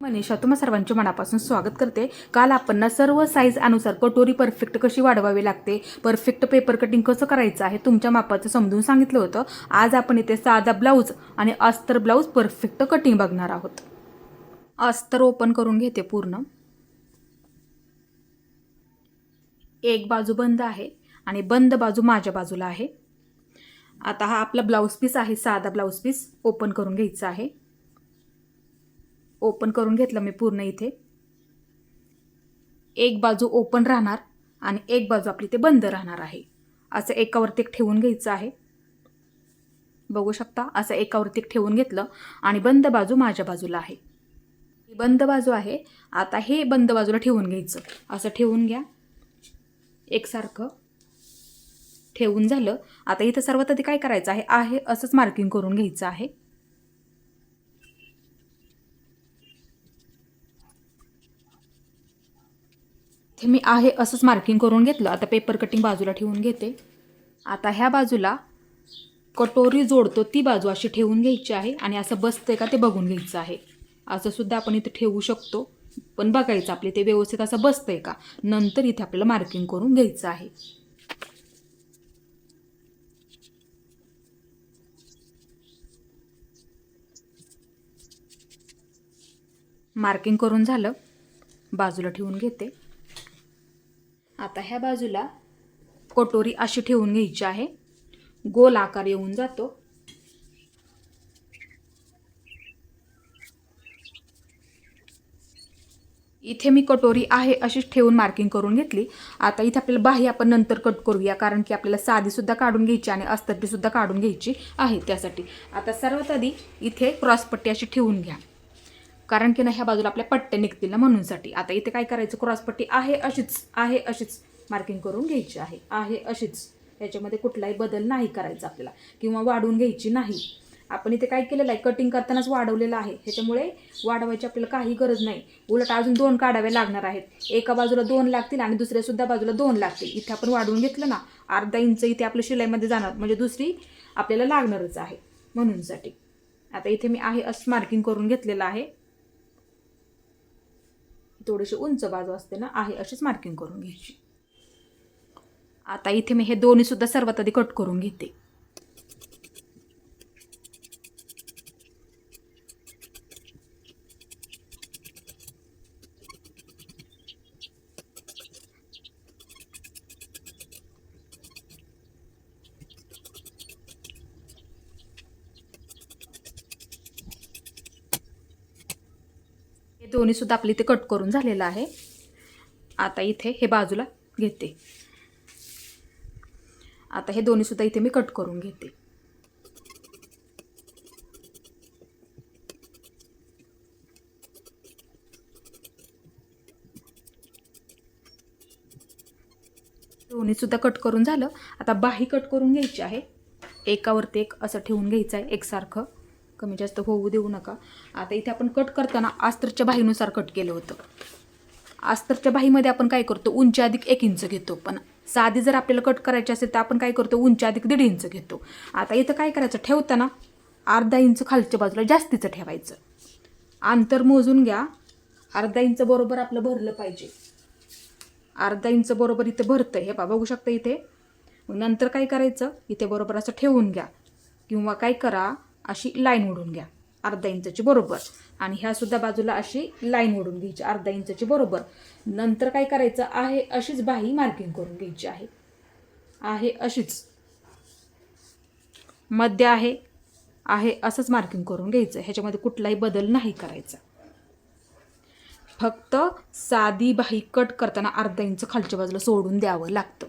मनीषा तुम्हा सर्वांचे मनापासून स्वागत करते। काल आपण ना सर्व साईज अनुसार कटोरी परफेक्ट कशी वाढवावी लागते, परफेक्ट पेपर कटिंग कसं करायचं आहे तुमच्या मापाचं समजून सांगितलं होतं। आज आपण इथे साधा ब्लाऊज आणि अस्तर ब्लाऊज परफेक्ट कटिंग बघणार आहोत। अस्तर ओपन करून घेते पूर्ण। एक बाजू बंद आहे आणि बंद बाजू माझ्या बाजूला आहे। आता हा आपला ब्लाऊज पीस आहे, साधा ब्लाऊज पीस ओपन करून घ्यायचा आहे। ओपन करून घेतलं मी पूर्ण। इथे एक बाजू ओपन राहणार आणि एक बाजू आपली ते बंद राहणार आहे। असं एकावरती एक ठेवून घ्यायचं आहे। बघू शकता असं एकावरती एक ठेवून घेतलं आणि बंद बाजू माझ्या बाजूला आहे। ही बंद बाजू आहे। आता हे बंद बाजूला ठेवून घ्यायचं। असं ठेवून घ्या, एकसारखं ठेवून झालं। आता इथं सर्वात आधी काय करायचं आहे असंच मार्किंग करून घ्यायचं आहे। हे मी आहे असंच मार्किंग करून घेतलं। आता पेपर कटिंग बाजूला ठेवून घेते। आता ह्या बाजूला कटोरी जोडतो ती बाजू अशी ठेवून घ्यायची आहे आणि असं बसतंय का ते बघून घ्यायचं आहे। असं सुद्धा आपण इथे ठेवू शकतो, पण बघायचं आपले ते व्यवस्थित असं बसतंय का। नंतर इथे आपल्याला मार्किंग करून घ्यायचं आहे। मार्किंग करून झालं, बाजूला ठेवून घेते। आता ह्या बाजूला कटोरी अशी ठेवून घ्यायची आहे, गोल आकार येऊन जातो। इथे मी कटोरी आहे अशीच ठेवून मार्किंग करून घेतली। आता इथे आपल्याला बाही आपण नंतर कट करूया, कारण की आपल्याला साधी सुद्धा काढून घ्यायची आणि अस्तरटी सुद्धा काढून घ्यायची आहे त्यासाठी। आता सर्वात आधी इथे क्रॉसपट्टी अशी ठेवून घ्या, कारण की ना ह्या बाजूला आपल्या पट्ट्या निघतील ना म्हणूनसाठी। आता इथे काय करायचं, क्रॉसपट्टी आहे अशीच मार्किंग करून घ्यायची आहे अशीच। याच्यामध्ये कुठलाही बदल नाही करायचा आपल्याला किंवा वाढवून घ्यायची नाही। आपण इथे काय केलेलं आहे, कटिंग करतानाच वाढवलेलं आहे, ह्याच्यामुळे वाढवायची आपल्याला काही गरज नाही। उलट अजून 2 काढावे लागणार आहेत। एका बाजूला 2 लागतील आणि दुसऱ्या सुद्धा बाजूला 2 लागतील। इथे आपण वाढवून घेतलं ना, अर्धा इंच इथे आपल्या शिलाईमध्ये जाणार, म्हणजे दुसरी आपल्याला लागणारच आहे म्हणूनसाठी। आता इथे मी आहे असं मार्किंग करून घेतलेलं आहे। थोडीशी उंच बाजू असते ना, आहे अशीच मार्किंग करून घ्यायची। आता इथे मी हे दोन्ही सुद्धा सर्वात आधी कट करून घेते। हे दोन्ही सुद्धा आपली इथे कट करून झालेलं आहे। आता इथे हे बाजूला घेते। आता हे दोन्ही सुद्धा इथे मी कट करून घेते। दोन्ही सुद्धा कट करून झालं। आता बाही कट करून घ्यायची आहे, एकावरती एक असं ठेवून घ्यायचं आहे, एकसारखं, कमी जास्त होऊ देऊ नका। आता इथे आपण कट करताना अस्तरच्या बाहीनुसार कट केलं होतं। अस्तरच्या बाहीमध्ये आपण काय करतो, उंची अधिक 1 इंच घेतो, पण साधी जर आपल्याला कट करायची असेल तर आपण काय करतो, उंची अधिक 1.5 इंच घेतो। आता इथं काय करायचं, ठेवताना अर्धा इंच खालच्या बाजूला जास्तीचं ठेवायचं। अंतर मोजून घ्या, अर्धा इंच बरोबर आपलं भरलं पाहिजे। अर्धा इंच बरोबर इथे भरतंय, हे बघू शकता इथे। मग नंतर काय करायचं, इथे बरोबर असं ठेवून घ्या किंवा काय करा, अशी लाईन ओढून घ्या अर्धा इंचची बरोबर, आणि ह्या सुद्धा बाजूला अशी लाईन ओढून घ्यायची अर्धा इंचची बरोबर। नंतर काय करायचं आहे, अशीच बाही मार्किंग करून घ्यायची आहे अशीच, मध्य आहे असंच मार्किंग करून घ्यायचं। ह्याच्यामध्ये कुठलाही बदल नाही करायचा। फक्त साधी बाही कट करताना अर्धा इंच खालच्या बाजूला सोडून द्यावं लागतं।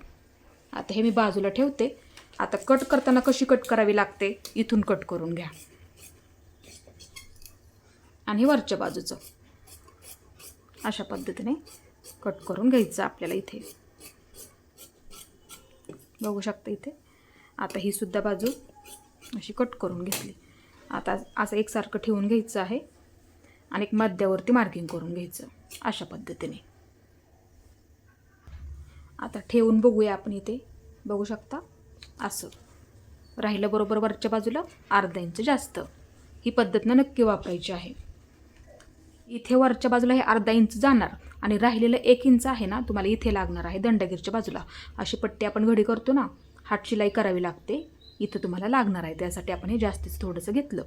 आता हे मी बाजूला ठेवते। आता कट करताना कशी कट करावी लागते, इथून कट करून घ्या आणि वरच्या बाजूचं अशा पद्धतीने कट करून घ्यायचं आपल्याला। इथे बघू शकता इथे। आता ही सुद्धा बाजू अशी कट करून घेतली। आता असं एकसारखं ठेवून घ्यायचं आहे आणि एक मध्यावरती मार्किंग करून घ्यायचं अशा पद्धतीने। आता ठेवून बघूया आपण। इथे बघू शकता असं राहिलं बरोबर, वरच्या बाजूला अर्धा इंच जास्त। ही पद्धत नक्की वापरायची आहे। इथे वरच्या बाजूला हे अर्धा इंच जाणार आणि राहिलेलं 1 इंच आहे ना तुम्हाला इथे लागणार आहे दंडगीरच्या बाजूला. अशी पट्टी आपण घडी करतो ना, हात शिलाई करावी लागते, इथं तुम्हाला लागणार आहे. त्यासाठी आपण हे जास्तीच थोडंसं घेतलं.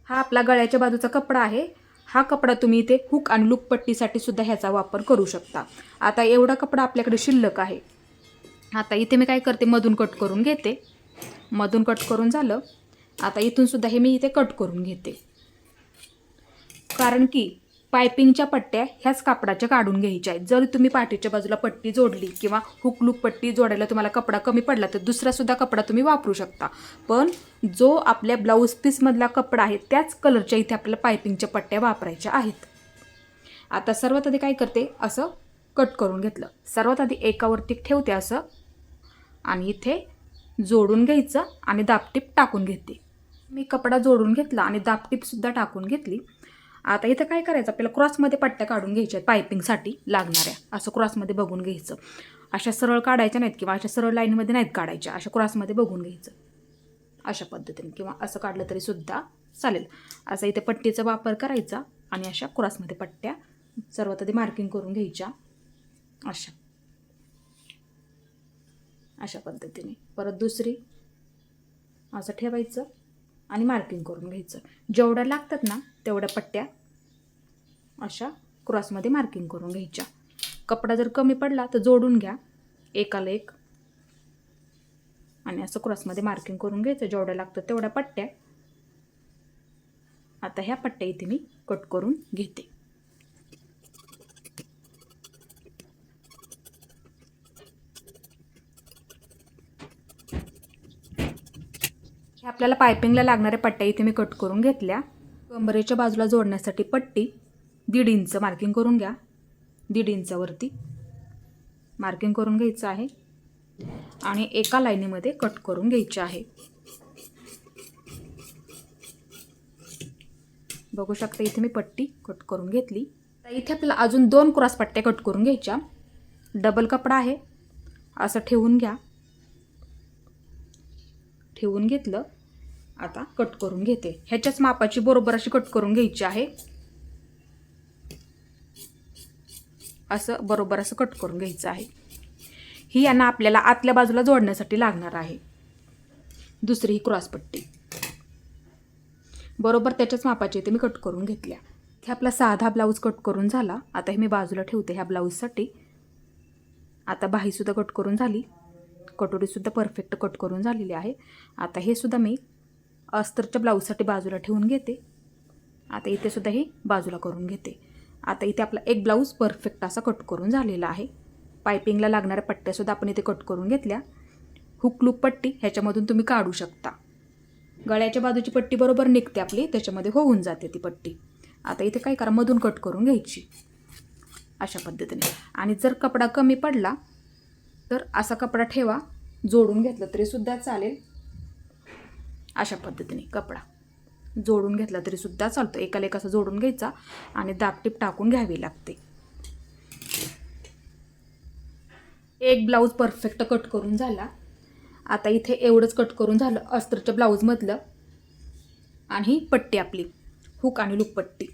हा आपला गळ्याच्या बाजूचा कपडा आहे. हा कपडा तुम्ही इथे हुक आणि लूप पट्टीसाठी सुद्धा ह्याचा वापर करू शकता. आता एवढा कपडा आपल्याकडे शिल्लक आहे. आता इथे मी काय करते, मधून कट करून घेते. मधून कट करून झालं. आता इथून सुद्धा हे मी इथे कट करून घेते, कारण की पायपिंगच्या पट्ट्या ह्याच कापडाच्या काढून घ्यायच्या आहेत. जर तुम्ही पाठीच्या बाजूला पट्टी जोडली किंवा हुक लूप पट्टी जोडायला तुम्हाला कपडा कमी पडला तर दुसरासुद्धा कपडा तुम्ही वापरू शकता. पण जो आपल्या ब्लाऊज पीसमधला कपडा आहे त्याच कलरच्या इथे आपल्याला पायपिंगच्या पट्ट्या वापरायच्या आहेत. आता सर्वात आधी काय करते, असं कट करून घेतलं. सर्वात आधी एकावरती ठेवते असं आणि इथे जोडून घ्यायचं आणि दाबटीप टाकून घेते. मी कपडा जोडून घेतला आणि दाबटीपसुद्धा टाकून घेतली. आता इथं काय करायचं, आपल्याला क्रॉसमध्ये पट्ट्या काढून घ्यायच्या आहेत पायपिंगसाठी लागणाऱ्या. असं क्रॉसमध्ये बघून घ्यायचं. अशा सरळ काढायच्या नाहीत किंवा अशा सरळ लाईनमध्ये नाहीत काढायच्या, अशा क्रॉसमध्ये बघून घ्यायचं अशा पद्धतीने, किंवा असं काढलं तरी सुद्धा चालेल. असं इथे पट्टीचा वापर करायचा आणि अशा क्रॉसमध्ये पट्ट्या सर्वात आधी मार्किंग करून घ्यायच्या अशा पद्धतीने. परत दुसरी असं ठेवायचं आणि मार्किंग करून घ्यायचं. जेवढ्या लागतात ना तेवढ्या पट्ट्या अशा क्रॉसमध्ये मार्किंग करून घ्यायच्या. कपडा जर कमी पडला तर जोडून घ्या एकाला एक आणि असं क्रॉसमध्ये मार्किंग करून घ्यायचं. जेवढ्या लागतात तेवढ्या पट्ट्या. आता ह्या पट्ट्या इथे मी कट करून घेते. आपल्याला पायपिंगला लागणाऱ्या पट्ट्या इथे मी कट करून घेतल्या. कंबरेच्या बाजूला जोडण्यासाठी पट्टी 1.5 इंच मार्किंग करून घ्या. 1.5 इंचावरती मार्किंग करून घ्यायचं आहे आणि एका लाईनीमध्ये कट करून घ्यायचे आहे. बघू शकता इथे मी पट्टी कट करून घेतली. तर इथे आपल्याला अजून 2 क्रॉस पट्ट्या कट करून घ्यायच्या. डबल कपडा आहे, असं ठेवून घ्या. ठेवून घेतलं. आता कट करून घेते. ह्याच्याच मापाची बरोबर अशी कट करून घ्यायची आहे. असं बरोबर असं कट करून घ्यायचं आहे. ही यांना आपल्याला आतल्या बाजूला जोडण्यासाठी लागणार आहे. दुसरी ही क्रॉस पट्टी बरोबर त्याच्याच मापाची इथे मी कट करून घेतल्या. हे आपला साधा ब्लाऊज कट करून झाला. आता हे मी बाजूला ठेवते ह्या ब्लाऊजसाठी. आता बाहीसुद्धा कट करून झाली. कटोरीसुद्धा परफेक्ट कट करून झालेली आहे. आता हे सुद्धा मी अस्तरच्या ब्लाऊजसाठी बाजूला ठेवून घेते. आता इथे सुद्धा ही बाजूला करून घेते. आता इथे आपला एक ब्लाऊज परफेक्ट असा कट करून झालेला आहे. पायपिंगला लागणाऱ्या पट्ट्यासुद्धा आपण इथे कट करून घेतल्या. हुक लूप पट्टी ह्याच्यामधून तुम्ही काढू शकता. गळ्याच्या बाजूची पट्टी बरोबर निघते आपली, त्याच्यामध्ये होऊन जाते ती पट्टी. आता इथे काय करा, मधून कट करून घ्यायची अशा पद्धतीने. आणि जर कपडा कमी पडला तर असा कपडा ठेवा, जोडून घेतलं तरी सुद्धा चालेल. अशा पद्धतीने कपडा जोडून घेतला तरी सुद्धा चालतो. एकाला एक असं जोडून घ्यायचा आणि दाबटीप टाकून घ्यावी लागते. एक ब्लाऊज परफेक्ट कट करून झाला. आता इथे एवढंच कट करून झालं अस्तरच्या ब्लाऊजमधलं. आणि पट्टी आपली हुक आणि लूप पट्टी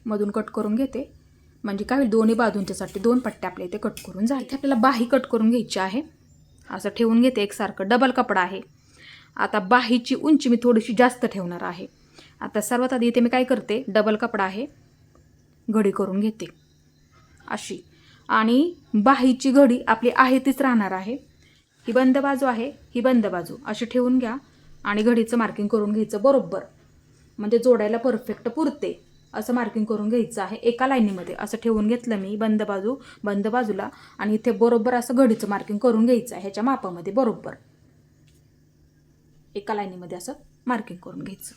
मधून कट करून घेते. म्हणजे काय होईल, दोन्ही बाजूंच्यासाठी 2 पट्ट्या आपल्या इथे कट करून झाल्या. इथे आपल्याला बाही कट करून घ्यायची आहे. असं ठेवून घेते एकसारखं. डबल कपडा आहे. आता बाहीची उंची मी थोडीशी जास्त ठेवणार आहे. आता सर्वात आधी इथे मी काय करते, डबल कपडा आहे, घडी करून घेते अशी. आणि बाहीची घडी आपली आहे तीच राहणार आहे. ही बंद बाजू आहे, ही बंद बाजू अशी ठेवून घ्या आणि घडीचं मार्किंग करून घ्यायचं बरोबर. म्हणजे जोडायला परफेक्ट पुरते असं मार्किंग करून घ्यायचं आहे. एका लाईनीमध्ये असं ठेवून घेतलं मी बंद बाजूला आणि इथे बरोबर असं घडीचं मार्किंग करून घ्यायचं आहे. ह्याच्या मापामध्ये बरोबर एका लाईनीमध्ये असं मार्किंग करून घ्यायचं.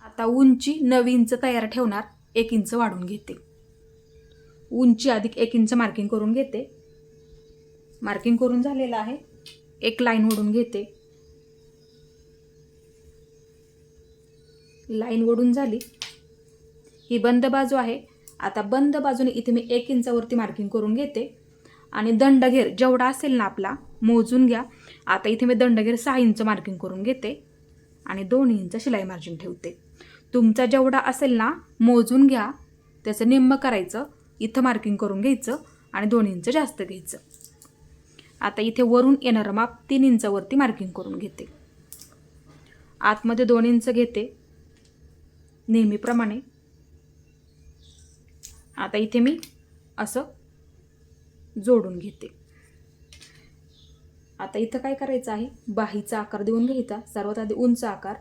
आता उंची 9 इंच तयार ठेवणार. 1 इंच वाढून घेते. उंची अधिक 1 इंच मार्किंग करून घेते. मार्किंग करून झालेलं आहे. एक लाईन ओढून घेते. लाईन ओढून झाली. ही बंद बाजू आहे. आता बंद बाजूने इथे मी 1 इंचावरती मार्किंग करून घेते आणि दंडघेर जेवढा असेल ना आपला मोजून घ्या. आता इथे मी दंडघेर 6 इंच मार्किंग करून घेते आणि 2 इंच शिलाई मार्जिन ठेवते. तुमचा जेवढा असेल ना मोजून घ्या, त्याचं निम्म करायचं, इथं मार्किंग करून घ्यायचं आणि 2 इंच जास्त घ्यायचं. आता इथे वरून येणारं माप 3 इंचावरती मार्किंग करून घेते. आतमध्ये 2 इंच घेते नेहमीप्रमाणे. आता इथे मी असं जोडून घेते. आता इथं काय करायचं आहे, बाहीचा आकार देऊन घ्यायचा. सर्वात आधी उंच आकार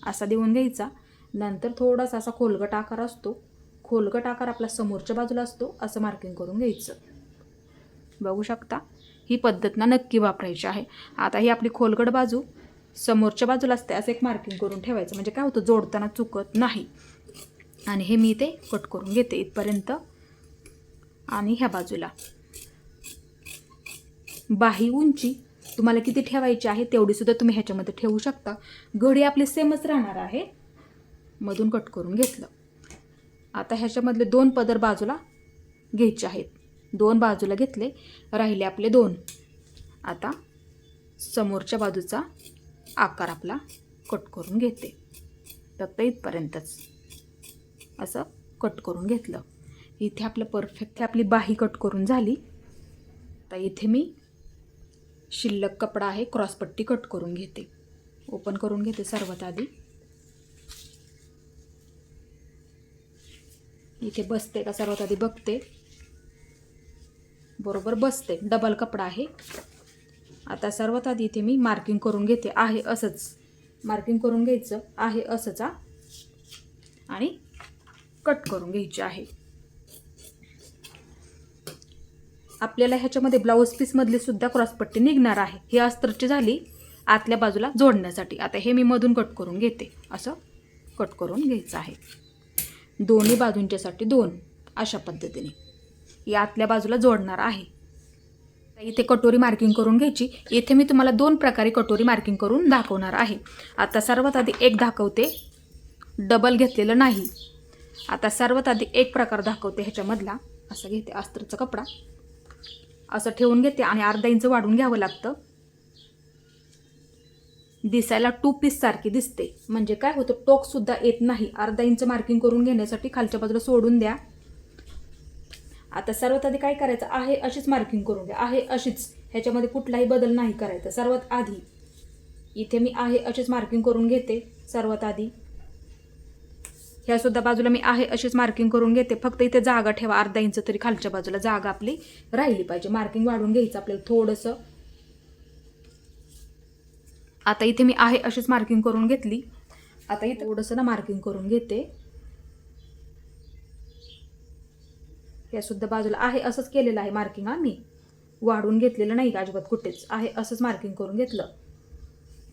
असा देऊन घ्यायचा. नंतर थोडासा असा खोलगट आकार असतो, खोलगट आकार आपला समोरच्या बाजूला असतो, असं मार्किंग करून घ्यायचं. बघू शकता, ही पद्धत ना नक्की वापरायची आहे. आता ही आपली खोलगट बाजू समोरच्या बाजूला असते, असं एक मार्किंग करून ठेवायचं, म्हणजे काय होतं जोडताना चुकत नाही. आणि हे मी इथे कट करून घेते इथपर्यंत. आणि ह्या बाजूला बाही उंची तुम्हाला किती ठेवायची आहे तेवढी सुद्धा तुम्ही ह्याच्यामध्ये ठेवू शकता. घडी आपली सेमच राहणार आहे. मधून कट करून घेतलं. आता ह्याच्यामधले 2 पदर बाजूला घ्यायचे आहेत. 2 बाजूला घेतले, राहिले आपले 2. आता समोरच्या बाजूचा आकार आपला कट करून घेते. फक्त इथपर्यंतच असं कट करून घेतलं. इथे आपलं परफेक्ट आपली बाही कट करून झाली. आता इथे मी शिल्लक कपडा आहे क्रॉसपट्टी कट करून घेते. ओपन करून घेते सर्वात आधी. इथे बसते का सर्वात आधी बघते. बरोबर बसते. डबल कपडा आहे. आता सर्वात आधी इथे मी मार्किंग करून घेते. आहे असंच मार्किंग करून घ्यायचं, आहे असंच आणि कट करून घ्यायचे आहे. आपल्याला ह्याच्यामध्ये ब्लाऊज पीसमधली सुद्धा क्रॉसपट्टी निघणार आहे. ही अस्तरची झाली आतल्या बाजूला जोडण्यासाठी. आता हे मी मधून कट करून घेते. असं कट करून घ्यायचं आहे. दोन्ही बाजूंच्यासाठी 2 अशा पद्धतीने ही आतल्या बाजूला जोडणार आहे. इथे कटोरी मार्किंग करून घ्यायची. इथे मी तुम्हाला 2 प्रकारे कटोरी मार्किंग करून दाखवणार आहे. आता सर्वात आधी एक दाखवते, डबल घेतलेलं नाही. आता सर्वात आधी एक प्रकार दाखवते ह्याच्यामधला. असं घेते अस्तरचा कपडा, असं ठेवून घेते आणि अर्धा इंच वाढून घ्यावं लागतं. दिसायला 2 पीस सारखी दिसते, म्हणजे काय होतं टोक सुद्धा येत नाही. अर्धा इंच मार्किंग करून घेण्यासाठी खालच्या बाजूला सोडून द्या. आता सर्वात आधी काय करायचं आहे, अशीच मार्किंग करून घ्या. आहे अशीच, ह्याच्यामध्ये कुठलाही बदल नाही करायचा. सर्वात आधी इथे मी आहे अशीच मार्किंग करून घेते. सर्वात आधी ह्या सुद्धा बाजूला मी आहे अशीच मार्किंग करून घेते. फक्त इथे जागा ठेवा, अर्धा इंच तरी खालच्या बाजूला जागा आपली राहिली पाहिजे. मार्किंग वाढून घ्यायचं आपल्याला थोडंसं. आता इथे मी आहे अशीच मार्किंग करून घेतली. आता इथे थोडंसं ना मार्किंग करून घेते. या सुद्धा बाजूला आहे असंच केलेलं आहे मार्किंग. मी वाढून घेतलेलं नाही अजिबात कुठेच, आहे असंच मार्किंग करून घेतलं.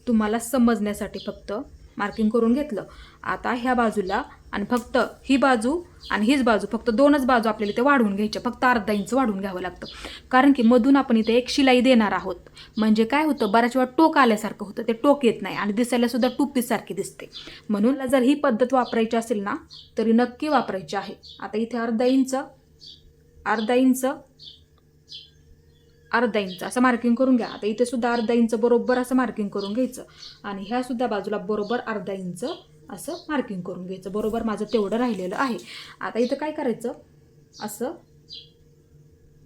तुम्हाला समजण्यासाठी फक्त मार्किंग करून घेतलं. आता ह्या बाजूला आणि फक्त ही बाजू आणि हीच बाजू, फक्त 2च बाजू आपल्याला इथे वाढवून घ्यायच्या. फक्त अर्धा इंच वाढवून घ्यावं लागतं, कारण की मधून आपण इथे एक शिलाई देणार आहोत. म्हणजे काय होतं, बऱ्याच वेळा टोक आल्यासारखं होतं, ते टोक येत नाही आणि दिसायला सुद्धा 2 पीस सारखी दिसते. म्हणून जर ही पद्धत वापरायची असेल ना तरी नक्की वापरायची आहे. आता इथे अर्धा इंच असं मार्किंग करून घ्या. आता इथे सुद्धा अर्धा इंच बरोबर असं मार्किंग करून घ्यायचं आणि ह्या सुद्धा बाजूला बरोबर अर्धा इंच असं मार्किंग करून घ्यायचं. बरोबर माझं तेवढं राहिलेलं आहे. आता इथं काय करायचं, असं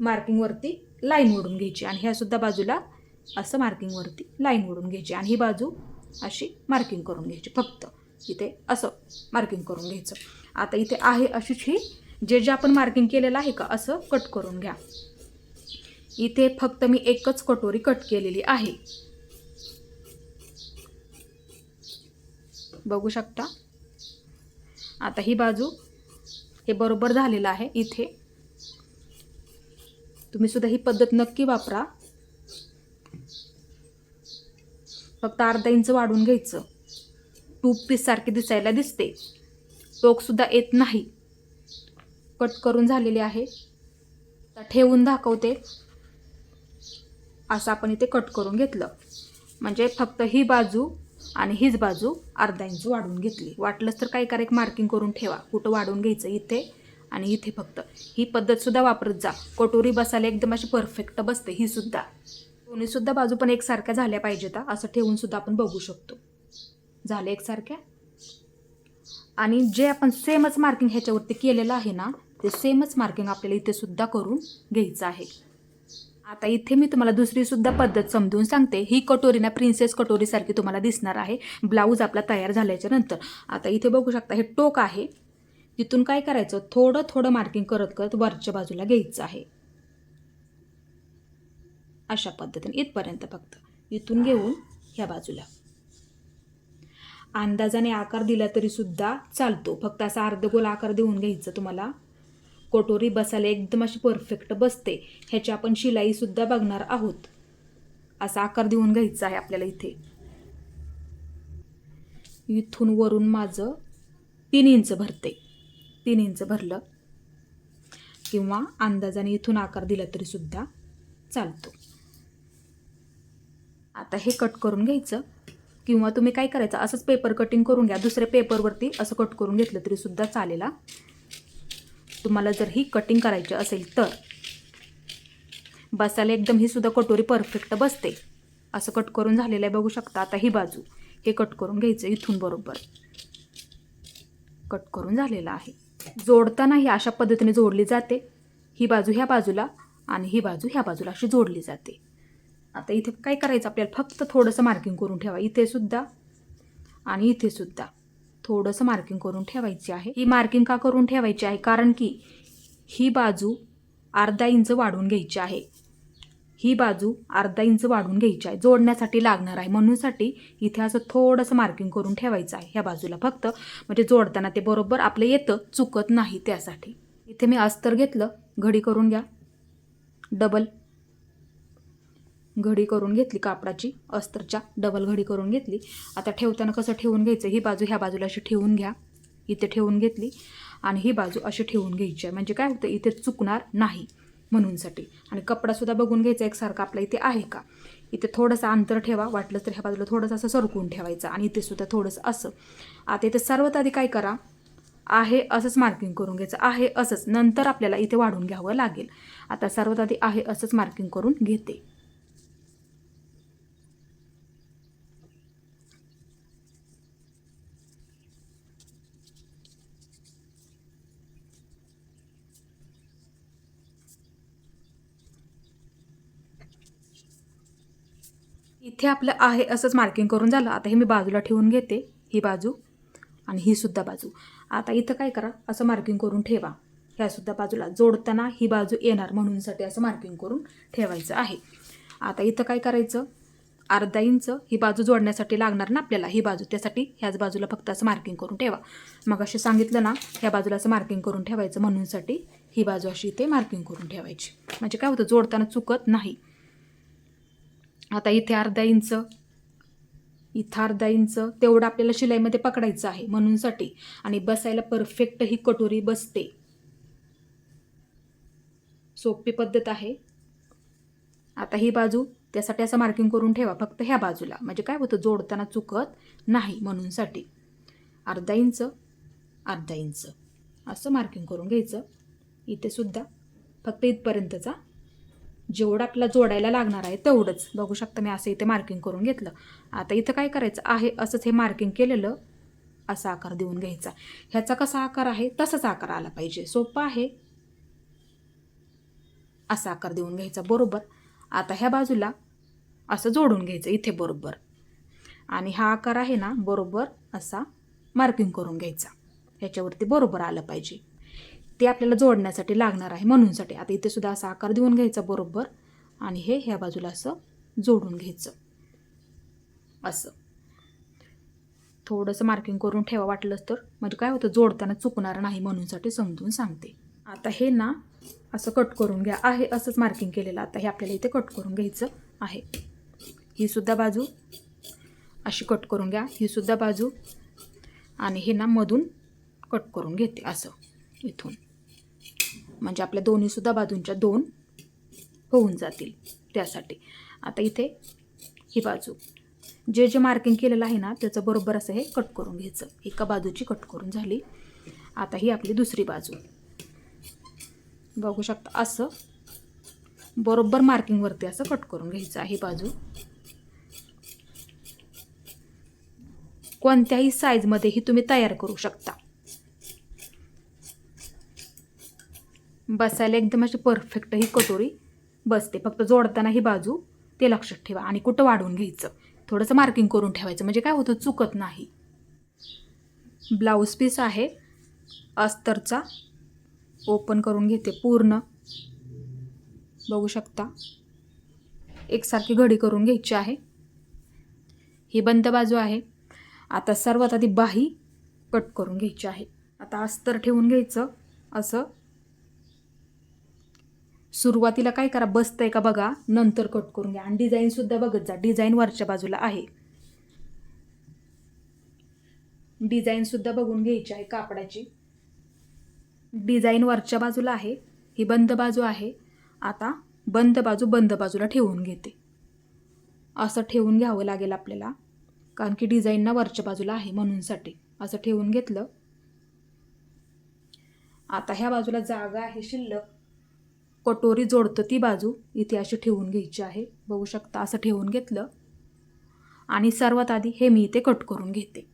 मार्किंगवरती लाईन ओढून घ्यायची आणि ह्या सुद्धा बाजूला असं मार्किंगवरती लाईन ओढून घ्यायची आणि ही बाजू अशी मार्किंग करून घ्यायची. फक्त इथे असं मार्किंग करून घ्यायचं. आता इथे आहे अशीच ही जे आपण मार्किंग केलेलं आहे का असं कट करून घ्या. इथे फक्त मी एकच कटोरी कट केलेली आहे. बघू शकता. आता ही बाजू हे बरोबर झालेलं आहे. इथे तुम्ही सुद्धा ही पद्धत नक्की वापरा. फक्त अर्धा इंच वाढून घ्यायचं. 2 पीस सारखी दिसायला दिसते, टोक सुद्धा येत नाही. कट करून झालेले आहे. आता ठेवून दाखवते. असं आपण इथे कट करून घेतलं, म्हणजे फक्त ही बाजू आणि हीच बाजू अर्धा इंच वाढवून घेतली. वाटलंच तर काय करा, एक मार्किंग करून ठेवा कुठं वाढवून घ्यायचं, इथे आणि इथे. फक्त ही पद्धत सुद्धा वापरत जा. कटोरी बसायला एकदम अशी परफेक्ट बसते ही सुद्धा. दोन्ही सुद्धा बाजू पण एकसारख्या झाल्या पाहिजेत. असं ठेवून सुद्धा आपण बघू शकतो झाले एकसारख्या. आणि जे आपण सेमच मार्किंग ह्याच्यावरती केलेलं आहे ना, ते सेमच मार्किंग आपल्याला इथे सुद्धा करून घ्यायचं आहे. आता इथे मी तुम्हाला दुसरी सुद्धा पद्धत समजून सांगते. ही कटोरी ना प्रिन्सेस कटोरीसारखी तुम्हाला दिसणार आहे ब्लाऊज आपला तयार झाल्याच्या नंतर. आता इथे बघू शकता हे टोक आहे. तिथून काय करायचं, थोडं थोडं मार्किंग करत करत वरच्या बाजूला घ्यायचं आहे. अशा पद्धतीने इथपर्यंत फक्त इथून घेऊन ह्या बाजूला. अंदाजाने आकार दिला तरी सुद्धा चालतो, फक्त असा अर्धगोल आकार देऊन घ्यायचं. तुम्हाला कटोरी बसायला एकदम अशी परफेक्ट बसते. ह्याची आपण शिलाई सुद्धा बघणार आहोत. असा आकार देऊन घ्यायचा आहे आपल्याला. इथून वरून माझं 3 इंच भरते. 3 इंच भरलं किंवा अंदाजाने इथून आकार दिला तरी सुद्धा चालतो. आता हे कट करून घ्यायचं किंवा तुम्ही काय करायचं, असंच पेपर कटिंग करून घ्या. दुसऱ्या पेपरवरती असं कट करून घेतलं तरी सुद्धा चालेल. तुम्हाला जर ही कटिंग करायची असेल तर बसायला एकदम ही सुद्धा कटोरी परफेक्ट बसते. असं कट करून झालेलं आहे बघू शकता. आता ही बाजू हे कट करून घ्यायचं. इथून बरोबर कट करून झालेलं आहे. जोडताना ही अशा पद्धतीने जोडली जाते. ही बाजू ह्या बाजूला आणि ही बाजू ह्या बाजूला अशी जोडली जाते. आता इथे काय करायचं, आपल्याला फक्त थोडंसं मार्किंग करून ठेवा. इथे सुद्धा आणि इथे सुद्धा थोडंसं मार्किंग करून ठेवायची आहे. ही मार्किंग का करून ठेवायची आहे, कारण की ही बाजू अर्धा इंच वाढवून घ्यायची आहे. ही बाजू अर्धा इंच वाढवून घ्यायची आहे, जोडण्यासाठी लागणार आहे. म्हणूनसाठी इथे असं थोडंसं मार्किंग करून ठेवायचं आहे ह्या बाजूला फक्त, म्हणजे जोडताना ते बरोबर आपलं येतं, चुकत नाही. त्यासाठी इथे मी अस्तर घेतलं. घडी करून घ्या. डबल घडी करून घेतली कापडाची, अस्तरच्या डबल घडी करून घेतली. आता ठेवताना कसं ठेवून घ्यायचं, ही बाजू ह्या बाजूला अशी ठेवून घ्या. इथे ठेवून घेतली आणि ही बाजू अशी ठेवून घ्यायची आहे. म्हणजे काय होतं, इथे चुकणार नाही म्हणूनसाठी. आणि कपडासुद्धा बघून घ्यायचा एकसारखा आपला इथे आहे का. इथे थोडंसं अंतर ठेवा. वाटलं तर ह्या बाजूला थोडंसं असं सरकवून ठेवायचं आणि इथे सुद्धा थोडंसं असं. आता इथे सर्वात आधी काय करा, आहे असंच मार्किंग करून घ्यायचं. आहे असंच, नंतर आपल्याला इथे वाढून घ्यावं लागेल. आता सर्वात आधी आहे असंच मार्किंग करून घेते. इथे आपलं आहे असंच मार्किंग करून झालं. आता हे मी बाजूला ठेवून घेते, ही बाजू आणि ही सुद्धा बाजू. आता इथं काय करा, असं मार्किंग करून ठेवा. ह्या सुद्धा बाजूला जोडताना ही बाजू येणार म्हणूनसाठी असं मार्किंग करून ठेवायचं आहे. आता इथं काय करायचं, अर्धा इंच ही बाजू जोडण्यासाठी लागणार ना आपल्याला, ही बाजू. त्यासाठी ह्याच बाजूला फक्त असं मार्किंग करून ठेवा. मग असे सांगितलं ना, ह्या बाजूला असं मार्किंग करून ठेवायचं. म्हणूनसाठी ही बाजू अशी इथे मार्किंग करून ठेवायची. म्हणजे काय होतं, जोडताना चुकत नाही. आता इथे अर्धा इंच, इथं अर्धा इंच, तेवढं आपल्याला शिलाईमध्ये पकडायचं आहे म्हणूनसाठी. आणि बसायला परफेक्ट ही कटोरी बसते. सोपी पद्धत आहे. आता ही बाजू त्यासाठी असं मार्किंग करून ठेवा फक्त ह्या बाजूला. म्हणजे काय होतं, जोडताना चुकत नाही म्हणूनसाठी. अर्धा इंच अर्धा इंच असं मार्किंग करून घ्यायचं. इथे सुद्धा फक्त इथपर्यंतचा, जेवढं आपल्याला जोडायला लागणार आहे तेवढंच. बघू शकता मी असं इथे मार्किंग करून घेतलं. आता इथं काय करायचं आहे, असंच हे मार्किंग केलेलं असा आकार देऊन घ्यायचा. ह्याचा कसा आकार आहे तसाच आकार आला पाहिजे. सोपं आहे. असा आकार देऊन घ्यायचा बरोबर. आता ह्या बाजूला असं जोडून घ्यायचं इथे बरोबर. आणि हा आकार आहे ना, बरोबर असा मार्किंग करून घ्यायचा. ह्याच्यावरती बरोबर आलं पाहिजे. ते आपल्याला जोडण्यासाठी लागणार आहे म्हणूनसाठी. आता इथे सुद्धा असा आकार देऊन घ्यायचा बरोबर आणि हे ह्या बाजूला असं जोडून घ्यायचं. असं थोडंसं मार्किंग करून ठेवा वाटलंच तर, म्हणजे काय होतं, जोडताना चुकणार नाही म्हणूनसाठी समजून सांगते. आता हे ना असं कट करून घ्या. आहे असंच मार्किंग केलेलं. आता हे आपल्याला इथे कट करून घ्यायचं आहे. ही सुद्धा बाजू अशी कट करून घ्या. ही सुद्धा बाजू आणि हे ना मधून कट करून घेते असं इथून. म्हणजे आपल्या दोन्ही सुद्धा बाजूंच्या 2 होऊन जातील त्यासाठी. आता इथे ही बाजू जे जे मार्किंग केलेलं आहे ना त्याचं बरोबर असं हे कट करून घ्यायचं. एका बाजूची कट करून झाली. आता ही आपली दुसरी बाजू बघू शकता. असं बरोबर मार्किंगवरती असं कट करून घ्यायचं आहे बाजू. कोणत्याही साईजमध्येही तुम्ही तयार करू शकता. बसायला एकदम अशी परफेक्ट ही कटोरी बसते. फक्त जोडताना ही बाजू ते लक्षात ठेवा आणि कुठं वाढवून घ्यायचं, थोडंसं मार्किंग करून ठेवायचं, म्हणजे काय होतं चुकत नाही. ब्लाऊज पीस आहे अस्तरचा, ओपन करून घेते पूर्ण. बघू शकता एकसारखी घडी करून घ्यायची आहे. ही बंद बाजू आहे. आता सर्वात आधी बाही कट करून घ्यायची आहे. आता अस्तर ठेवून घ्यायचं असं. सुरुवातीला काय करा, बसतंय का बघा, नंतर कट करून घ्या. आणि डिझाईन सुद्धा बघत जा, डिझाईन वरच्या बाजूला आहे. डिझाईन सुद्धा बघून घ्यायची आहे कापडाची. डिझाईन वरच्या बाजूला आहे, ही बंद बाजू आहे. आता बंद बाजूला ठेवून घेते. असं ठेवून घ्यावं लागेल आपल्याला, कारण की डिझाईन ना वरच्या बाजूला आहे म्हणूनसाठी असं ठेवून घेतलं. आता ह्या बाजूला जागा आहे शिल्लक, कटोरी जोडतं ती बाजू इथे अशी ठेवून घ्यायची आहे. बघू शकता असं ठेवून घेतलं. आणि सर्वात आधी हे मी इथे कट करून घेते.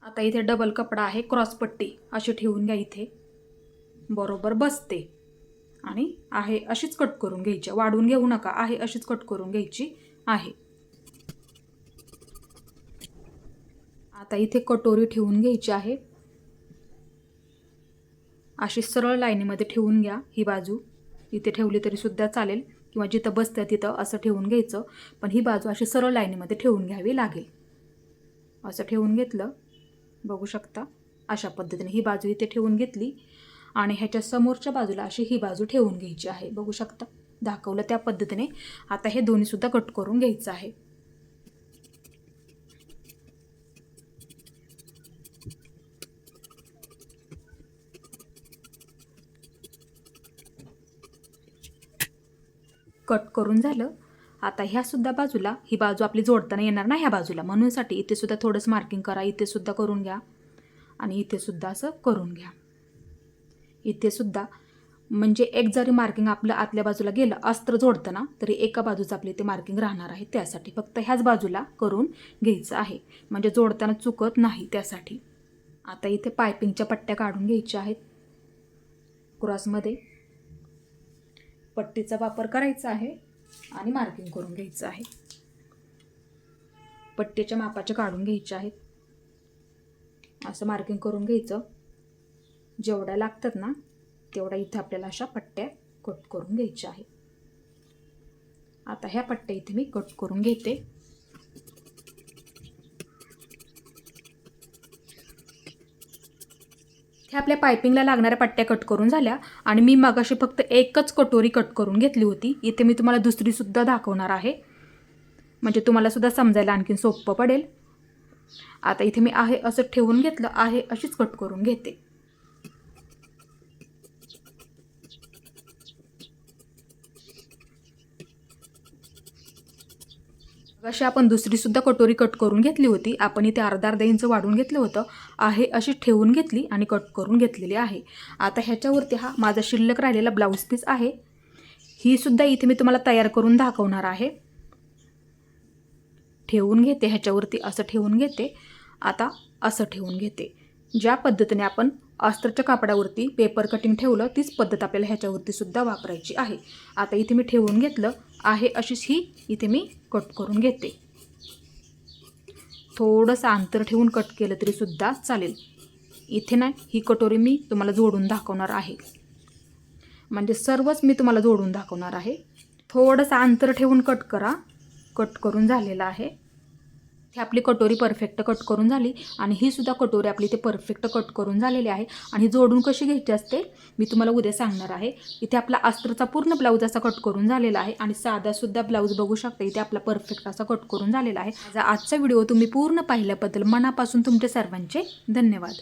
आता इथे डबल कपडा आहे, क्रॉसपट्टी अशी ठेवून घ्या. इथे बरोबर बसते. आणि आहे अशीच कट करून घ्यायची, वाढवून घेऊ नका, आहे अशीच कट करून घ्यायची आहे. आता इथे कटोरी ठेवून घ्यायची आहे. अशी सरळ लाईनीमध्ये ठेवून घ्या. ही बाजू इथे ठेवली तरी सुद्धा चालेल, किंवा जिथं बसतं तिथं असं ठेवून घ्यायचं. पण ही बाजू अशी सरळ लाईनीमध्ये ठेवून घ्यावी लागेल. असं ठेवून घेतलं. बघू शकता अशा पद्धतीने ही बाजू इथे ठेवून घेतली. आणि ह्याच्या समोरच्या बाजूला अशी ही बाजू ठेवून घ्यायची आहे. बघू शकता दाखवलं त्या पद्धतीने. आता हे दोन्ही सुद्धा कट करून घ्यायचं आहे. कट करून झालं. आता ह्या सुद्धा बाजूला, ही बाजू आपली जोडताना येणार ना ह्या बाजूला, म्हणूनसाठी इथे सुद्धा थोडंसं मार्किंग करा. इथे सुद्धा करून घ्या आणि इथे सुद्धा असं करून घ्या. इथे सुद्धा म्हणजे एक जरी मार्किंग आपलं आतल्या बाजूला गेलं अस्त्र जोडताना, तरी एका बाजूचं आपले ते मार्किंग राहणार आहे. त्यासाठी फक्त ह्याच बाजूला करून घ्यायचं आहे, म्हणजे जोडताना चुकत नाही त्यासाठी. आता इथे पायपिंगच्या पट्ट्या काढून घ्यायच्या आहेत. क्रॉसमध्ये पट्टीचा वापर करायचा आहे आणि मार्किंग करून घ्यायचं आहे. पट्टीच्या मापाचे काढून घ्यायचे आहेत. असं मार्किंग करून घ्यायचं. जेवढ्या लागतात ना तेवढ्या इथे आपल्याला अशा पट्ट्या कट करून घ्यायच्या आहेत. आता ह्या पट्ट्या इथे मी कट करून घेते. ह्या आपल्या पायपिंगला लागणाऱ्या पट्ट्या कट करून झाल्या. आणि मी मगाशी फक्त एकच कटोरी कट करून घेतली होती. इथे मी तुम्हाला दुसरी सुद्धा दाखवणार आहे, म्हणजे तुम्हाला सुद्धा समजायला आणखीन सोपं पडेल. आता इथे मी आहे असं ठेवून घेतलं, आहे अशीच कट करून घेते. अशी आपण दुसरी सुद्धा कटोरी कट करून घेतली होती. आपण इथे अर्धा इंच वाढवून घेतलं होतं, आहे अशी ठेवून घेतली आणि कट करून घेतलेली आहे. आता ह्याच्यावरती हा माझा शिल्लक राहिलेला ब्लाऊज पीस आहे. ही सुद्धा इथे मी तुम्हाला तयार करून दाखवणार आहे. ठेवून घेते, ह्याच्यावरती असं ठेवून घेते. आता असं ठेवून घेते. ज्या पद्धतीने आपण अस्तरच्या कापडावरती पेपर कटिंग ठेवलं तीच पद्धत आपल्याला ह्याच्यावरती सुद्धा वापरायची आहे. आता इथे मी ठेवून घेतलं आहे, अशीच ही इथे मी कट करून घेते. थोडंसं अंतर ठेवून कट केलं तरी सुद्धा चालेल. इथे नाही, ही कटोरी मी तुम्हाला जोडून दाखवणार आहे, म्हणजे सर्वच मी तुम्हाला जोडून दाखवणार आहे. थोडंसं अंतर ठेवून कट करा. कट करून झालेलं आहे. ही आपली कटोरी परफेक्ट कट करून झाली आणि ही सुद्धा कटोरी आपली इथे परफेक्ट कट करून झालेली आहे. आणि ही जोडून कशी घ्यायची असते मी तुम्हाला उद्या सांगणार आहे. इथे आपला अस्तरचा पूर्ण ब्लाऊज असा कट करून झालेला आहे आणि साधासुद्धा ब्लाऊज बघू शकता इथे आपला परफेक्ट असा कट करून झालेला आहे. आजचा व्हिडिओ तुम्ही पूर्ण पाहिल्याबद्दल मनापासून तुमच्या सर्वांचे धन्यवाद.